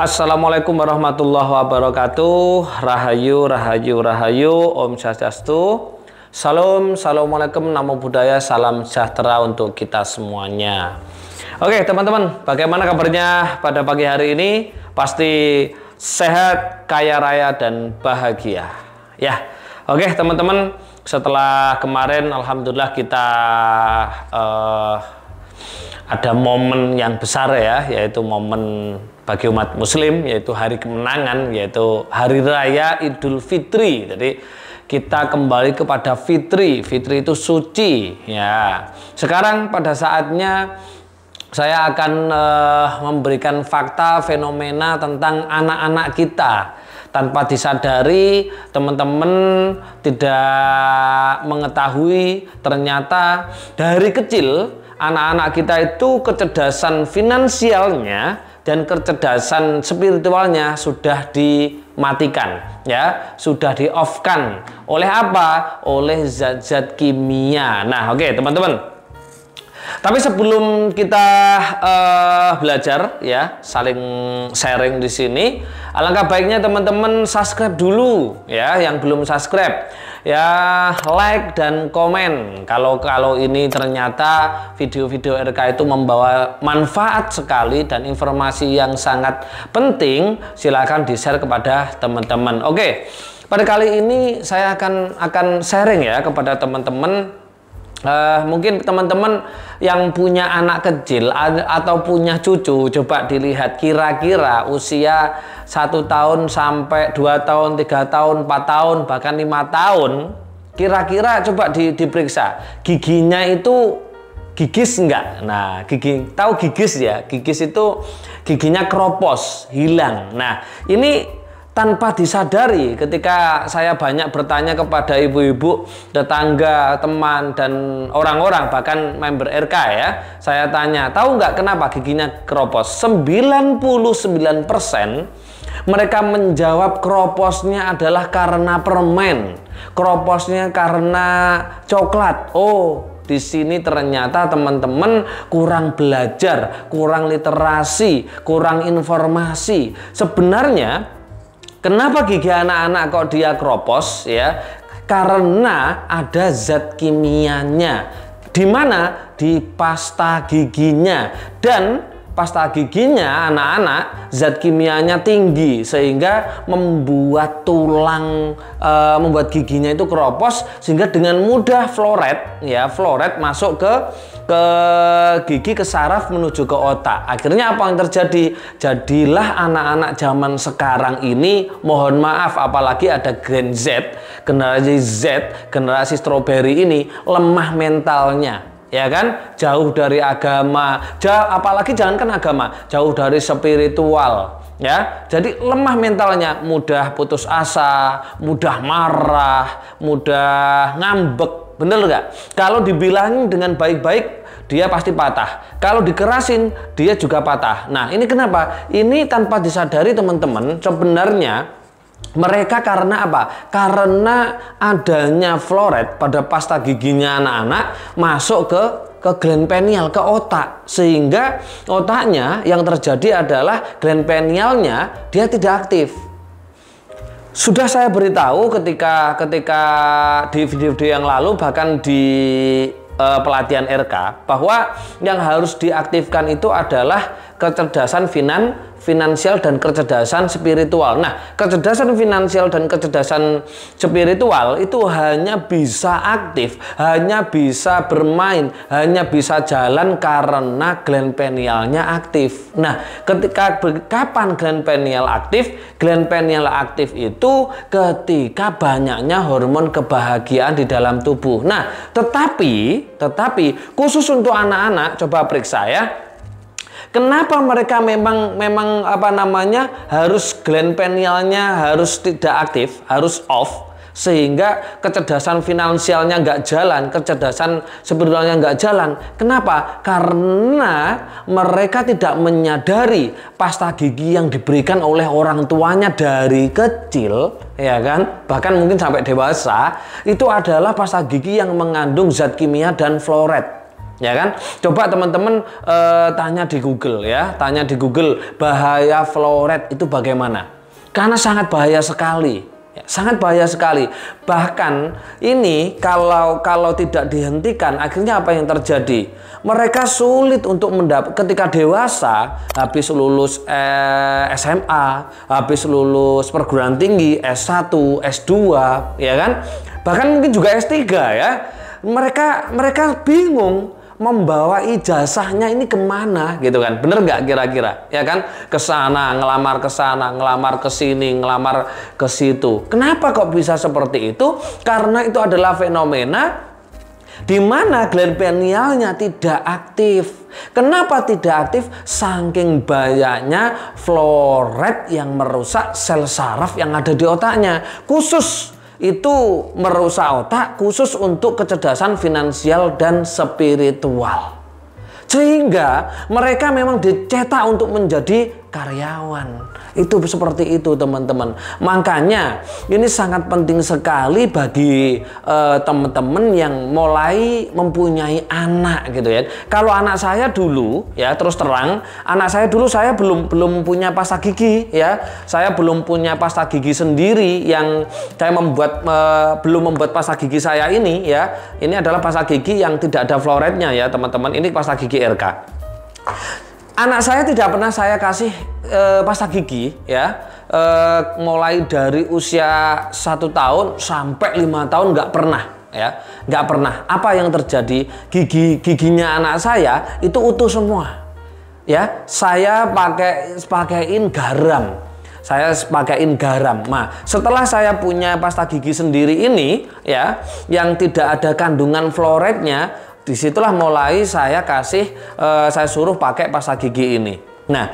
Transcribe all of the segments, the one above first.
Assalamualaikum warahmatullahi wabarakatuh. Rahayu, rahayu, rahayu. Om Swastiastu. Salam, assalamualaikum, namo buddhaya, salam sejahtera untuk kita semuanya. Oke teman-teman, bagaimana kabarnya pada pagi hari ini? Pasti sehat, kaya raya, dan bahagia ya. Oke teman-teman, setelah kemarin alhamdulillah kita ada momen yang besar ya, yaitu momen bagi umat muslim, yaitu hari kemenangan, yaitu hari raya Idul Fitri. Jadi kita kembali kepada fitri. Fitri itu suci ya. Sekarang pada saatnya saya akan memberikan fakta fenomena tentang anak-anak kita. Tanpa disadari, teman-teman tidak mengetahui ternyata dari kecil anak-anak kita itu kecerdasan finansialnya dan kecerdasan spiritualnya sudah dimatikan ya, sudah di off-kan. Oleh apa? Oleh zat-zat kimia. Nah, oke teman-teman. Tapi sebelum kita belajar ya, saling sharing di sini, alangkah baiknya teman-teman subscribe dulu ya, yang belum subscribe. Ya, like dan komen kalau ini ternyata video-video RK itu membawa manfaat sekali dan informasi yang sangat penting, silakan di-share kepada teman-teman. Oke. Pada kali ini saya akan sharing ya kepada teman-teman. Mungkin teman-teman yang punya anak kecil atau punya cucu, coba dilihat kira-kira usia 1 tahun sampai 2 tahun, 3 tahun, 4 tahun, bahkan 5 tahun, kira-kira coba diperiksa giginya itu gigis enggak? Nah, tahu gigis ya? Gigis itu giginya keropos, hilang. Nah, ini tanpa disadari, ketika saya banyak bertanya kepada ibu-ibu, tetangga, teman, dan orang-orang, bahkan member RK ya, saya tanya, tahu nggak kenapa giginya keropos? 99% mereka menjawab keroposnya adalah karena permen, keroposnya karena coklat. Oh, di sini ternyata teman-teman kurang belajar, kurang literasi, kurang informasi. Sebenarnya kenapa gigi anak-anak kok dia keropos ya? Karena ada zat kimianya. Di mana? Di pasta giginya. Dan pasta giginya anak-anak zat kimianya tinggi sehingga membuat tulang, membuat giginya itu keropos, sehingga dengan mudah floret ya, floret masuk ke gigi, ke saraf menuju ke otak. Akhirnya apa yang terjadi? Jadilah anak-anak zaman sekarang ini, mohon maaf, apalagi ada Gen Z, generasi strawberry ini lemah mentalnya. Ya kan, jauh dari agama, apalagi jangankan agama, jauh dari spiritual ya. Jadi lemah mentalnya, mudah putus asa, mudah marah, mudah ngambek. Bener nggak? Kalau dibilangin dengan baik-baik, dia pasti patah. Kalau dikerasin, dia juga patah. Nah, ini kenapa? Ini tanpa disadari teman-teman, sebenarnya mereka karena apa? Karena adanya floret pada pasta giginya anak-anak masuk ke gland pineal, ke otak, sehingga otaknya yang terjadi adalah gland pinealnya dia tidak aktif. Sudah saya beritahu ketika di video-video yang lalu, bahkan di pelatihan RK, bahwa yang harus diaktifkan itu adalah kecerdasan finansial dan kecerdasan spiritual. Nah, kecerdasan finansial dan kecerdasan spiritual itu hanya bisa aktif, hanya bisa bermain, hanya bisa jalan karena gland pinealnya aktif. Nah, kapan gland pineal aktif? Gland pineal aktif itu ketika banyaknya hormon kebahagiaan di dalam tubuh. Nah, tetapi khusus untuk anak-anak, coba periksa ya. Kenapa mereka memang apa namanya, harus gland pinealnya harus tidak aktif, harus off, sehingga kecerdasan finansialnya nggak jalan, kecerdasan spiritualnya nggak jalan. Kenapa? Karena mereka tidak menyadari pasta gigi yang diberikan oleh orang tuanya dari kecil, ya kan, bahkan mungkin sampai dewasa, itu adalah pasta gigi yang mengandung zat kimia dan floret. Ya kan? Coba teman-teman tanya di Google ya, tanya di Google bahaya fluoride itu bagaimana? Karena sangat bahaya sekali. Ya, sangat bahaya sekali. Bahkan ini kalau tidak dihentikan, akhirnya apa yang terjadi? Mereka sulit untuk ketika dewasa, habis lulus SMA, habis lulus perguruan tinggi, S1, S2, ya kan? Bahkan mungkin juga S3 ya. Mereka bingung membawa ijazahnya ini kemana gitu kan, bener nggak kira-kira ya kan, ke sana ngelamar ke sini ngelamar ke situ. Kenapa kok bisa seperti itu? Karena itu adalah fenomena di mana gland pinealnya tidak aktif. Kenapa tidak aktif? Saking banyaknya fluoride yang merusak sel saraf yang ada di otaknya. Khusus itu merusak otak, khusus untuk kecerdasan finansial dan spiritual. Sehingga mereka memang dicetak untuk menjadi karyawan. Itu seperti itu teman-teman. Makanya ini sangat penting sekali bagi teman-teman yang mulai mempunyai anak gitu ya. Kalau anak saya dulu ya, terus terang, anak saya dulu saya belum punya pasta gigi ya. Saya belum punya pasta gigi sendiri yang saya belum membuat pasta gigi saya ini ya. Ini adalah pasta gigi yang tidak ada fluoride-nya ya teman-teman. Ini pasta gigi RK. Anak saya tidak pernah saya kasih pasta gigi ya, mulai dari usia 1 tahun sampai 5 tahun nggak pernah ya, nggak pernah. Apa yang terjadi? Giginya anak saya itu utuh semua ya. Saya pakaiin garam. Nah, setelah saya punya pasta gigi sendiri ini ya, yang tidak ada kandungan fluoride-nya, disitulah mulai saya saya suruh pakai pasta gigi ini. Nah,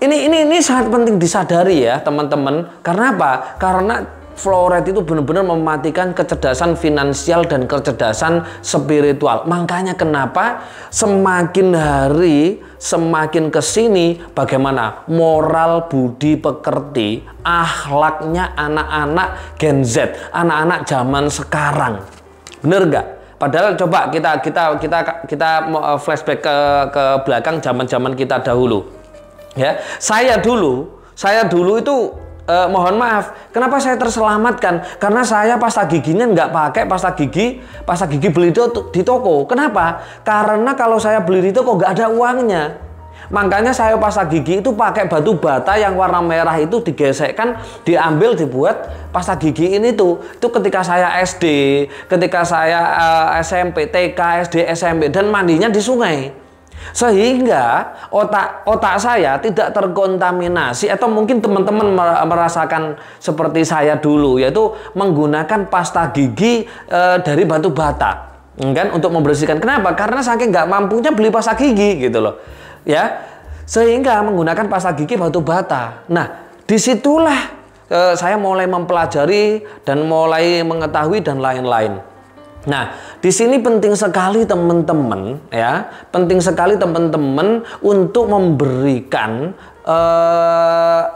ini sangat penting disadari ya teman-teman. Karena apa? Karena fluoride itu benar-benar mematikan kecerdasan finansial dan kecerdasan spiritual. Makanya kenapa semakin hari semakin kesini bagaimana moral budi pekerti, akhlaknya anak-anak Gen Z, anak-anak zaman sekarang. Bener nggak? Padahal coba kita flashback ke belakang zaman kita dahulu. Ya, saya dulu itu mohon maaf, kenapa saya terselamatkan? Karena saya pasta giginya nggak pakai pasta gigi beli di toko. Kenapa? Karena kalau saya beli di toko nggak ada uangnya. Makanya saya pasta gigi itu pakai batu bata yang warna merah itu digesekkan, diambil, dibuat pasta gigi ini tuh. Itu ketika saya SD, ketika saya SMP, TK, SD, SMP, dan mandinya di sungai. Sehingga otak saya tidak terkontaminasi, atau mungkin teman-teman merasakan seperti saya dulu, yaitu menggunakan pasta gigi dari batu bata kan, untuk membersihkan. Kenapa? Karena saking nggak mampunya beli pasta gigi gitu loh ya, sehingga menggunakan pasta gigi batu bata. Nah, disitulah saya mulai mempelajari dan mulai mengetahui dan lain-lain. Nah, di sini penting sekali teman-teman ya, penting sekali teman-teman untuk memberikan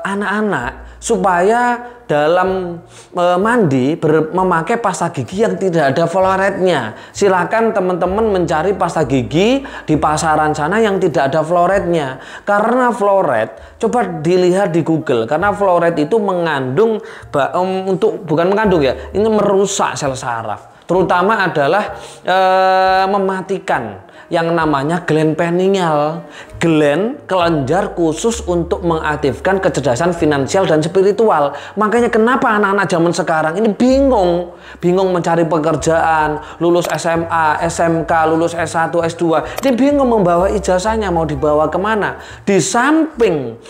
anak-anak supaya dalam mandi memakai pasta gigi yang tidak ada fluoride-nya. Silakan teman-teman mencari pasta gigi di pasaran sana yang tidak ada fluoride-nya. Karena fluoride, coba dilihat di Google, karena fluoride itu mengandung bukan mengandung ya, ini merusak sel saraf. Terutama adalah mematikan yang namanya gland pineal, gland kelenjar khusus untuk mengaktifkan kecerdasan finansial dan spiritual. Makanya kenapa anak-anak zaman sekarang ini bingung mencari pekerjaan, lulus SMA, SMK, lulus S1, S2, dia bingung membawa ijazahnya mau dibawa kemana. Di samping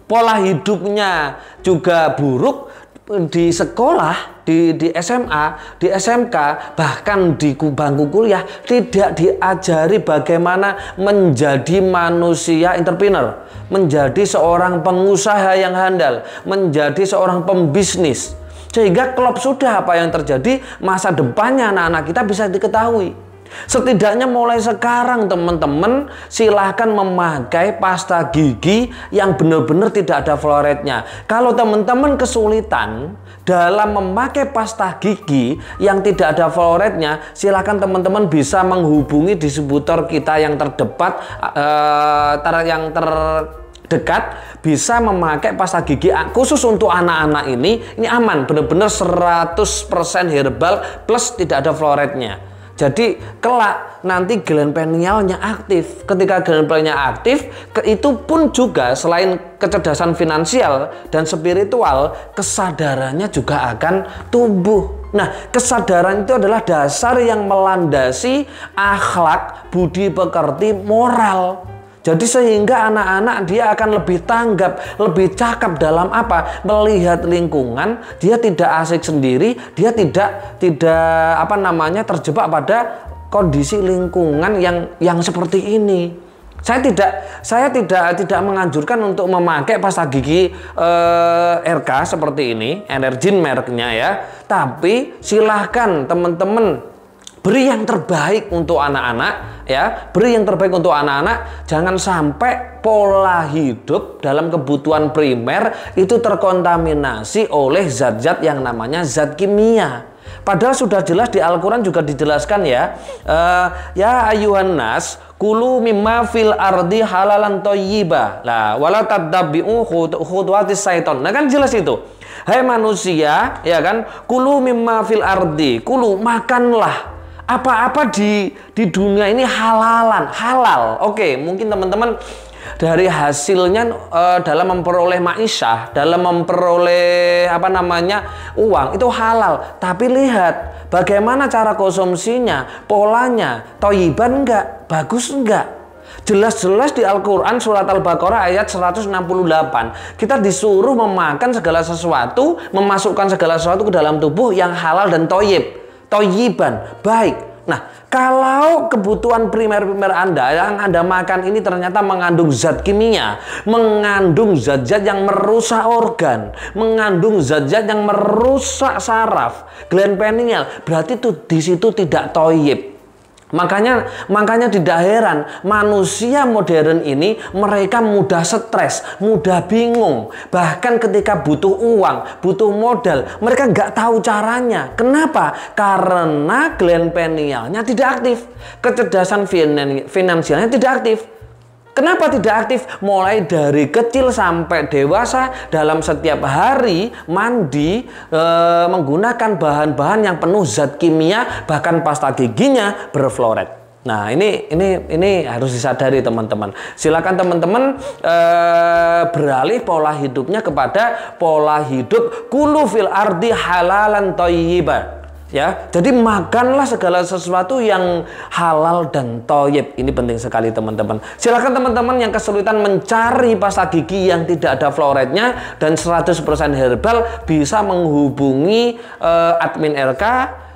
pola hidupnya juga buruk, di sekolah, di SMA, di SMK, bahkan di bangku kuliah tidak diajari bagaimana menjadi manusia entrepreneur, menjadi seorang pengusaha yang handal, menjadi seorang pembisnis. Sehingga klop sudah apa yang terjadi, masa depannya anak-anak kita bisa diketahui. Setidaknya mulai sekarang teman-teman silahkan memakai pasta gigi yang benar-benar tidak ada fluoridnya. Kalau teman-teman kesulitan dalam memakai pasta gigi yang tidak ada fluoridnya, silahkan teman-teman bisa menghubungi distributor kita yang terdekat, dekat, bisa memakai pasta gigi khusus untuk anak-anak ini aman, benar-benar 100% herbal plus tidak ada fluoridnya. Jadi kelak nanti gland pinealnya aktif. Ketika gland pinealnya aktif, itu pun juga selain kecerdasan finansial dan spiritual, kesadarannya juga akan tumbuh. Nah, kesadaran itu adalah dasar yang melandasi akhlak, budi pekerti, moral. Jadi sehingga anak-anak dia akan lebih tanggap, lebih cakap dalam apa? Melihat lingkungan, dia tidak asik sendiri, dia tidak terjebak pada kondisi lingkungan yang seperti ini. Saya tidak menganjurkan untuk memakai pasta gigi RK seperti ini, Energin mereknya ya. Tapi silahkan teman-teman beri yang terbaik untuk anak-anak ya, beri yang terbaik untuk anak-anak. Jangan sampai pola hidup dalam kebutuhan primer itu terkontaminasi oleh zat-zat yang namanya zat kimia. Padahal sudah jelas di Al-Quran juga dijelaskan ya, ya ayuhan nas kulu mimma fil ardi halalan thayyiba la wala tattabi'u khutuwatis syaiton. Nah kan jelas itu. Hai manusia, ya kan, kulu mimma fil ardi, kulu makanlah apa-apa di dunia ini halal. Oke, mungkin teman-teman dari hasilnya dalam memperoleh ma'isyah, dalam memperoleh uang itu halal. Tapi lihat bagaimana cara konsumsinya, polanya, thayyiban enggak, bagus enggak. Jelas-jelas di Al-Quran surat Al-Baqarah ayat 168 kita disuruh memakan segala sesuatu, memasukkan segala sesuatu ke dalam tubuh yang halal dan thayyiban, baik. Nah, kalau kebutuhan primer Anda yang Anda makan ini ternyata mengandung zat kimia, mengandung zat-zat yang merusak organ, mengandung zat-zat yang merusak saraf, gland pineal, berarti di situ tidak thayyib. Makanya tidak heran manusia modern ini mereka mudah stres, mudah bingung. Bahkan ketika butuh uang, butuh modal, mereka nggak tahu caranya. Kenapa? Karena gland pinealnya tidak aktif, kecerdasan finansialnya tidak aktif. Kenapa tidak aktif? Mulai dari kecil sampai dewasa dalam setiap hari mandi menggunakan bahan-bahan yang penuh zat kimia, bahkan pasta giginya berfluorid. Nah ini harus disadari teman-teman. Silakan teman-teman beralih pola hidupnya kepada pola hidup kulu fil ardi halalan thayyiban. Ya, jadi makanlah segala sesuatu yang halal dan thayyib. Ini penting sekali teman-teman. Silakan teman-teman yang kesulitan mencari pasta gigi yang tidak ada fluoridnya dan 100% herbal bisa menghubungi admin RK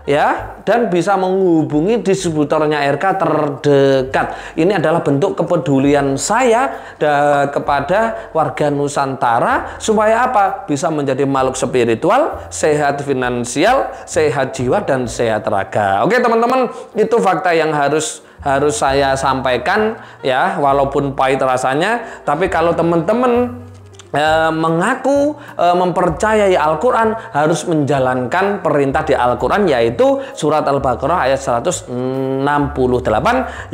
ya, dan bisa menghubungi distributornya RK terdekat. Ini adalah bentuk kepedulian saya kepada warga Nusantara supaya apa? Bisa menjadi makhluk spiritual, sehat finansial, sehat jiwa dan sehat raga. Oke teman-teman, itu fakta yang harus saya sampaikan ya, walaupun pahit rasanya, tapi kalau teman-teman mengaku mempercayai Al-Quran, harus menjalankan perintah di Al-Quran, yaitu surat Al-Baqarah ayat 168,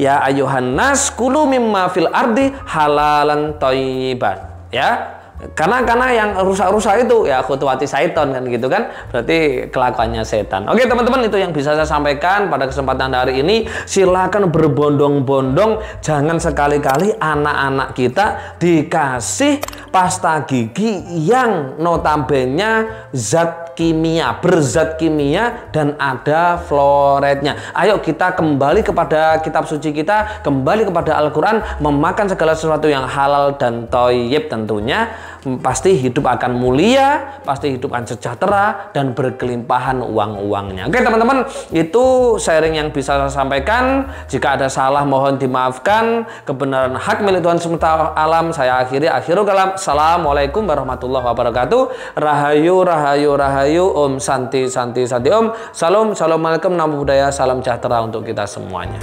ya ayuhan nas kulu mimma fil ardi halalan thayyiban. Ya, karena yang rusak-rusak itu ya khutuwati syaiton kan gitu kan, berarti kelakuannya setan. Oke teman-teman, itu yang bisa saya sampaikan pada kesempatan hari ini. Silakan berbondong-bondong, jangan sekali-kali anak-anak kita dikasih pasta gigi yang notabene zat kimia, berzat kimia dan ada fluoridnya. Ayo kita kembali kepada kitab suci kita, kembali kepada Al-Quran, memakan segala sesuatu yang halal dan thayyib tentunya. pasti hidup akan mulia, pasti hidup akan sejahtera dan berkelimpahan uang-uangnya. Oke teman-teman, itu sharing yang bisa saya sampaikan. Jika ada salah mohon dimaafkan. Kebenaran hak milik Tuhan semesta alam. Saya akhiri, akhirul kalam. Assalamualaikum warahmatullahi wabarakatuh. Rahayu, rahayu, rahayu. Om Santi, Santi, Santi Om. Salam, assalamualaikum, namo buddhaya, salam sejahtera untuk kita semuanya.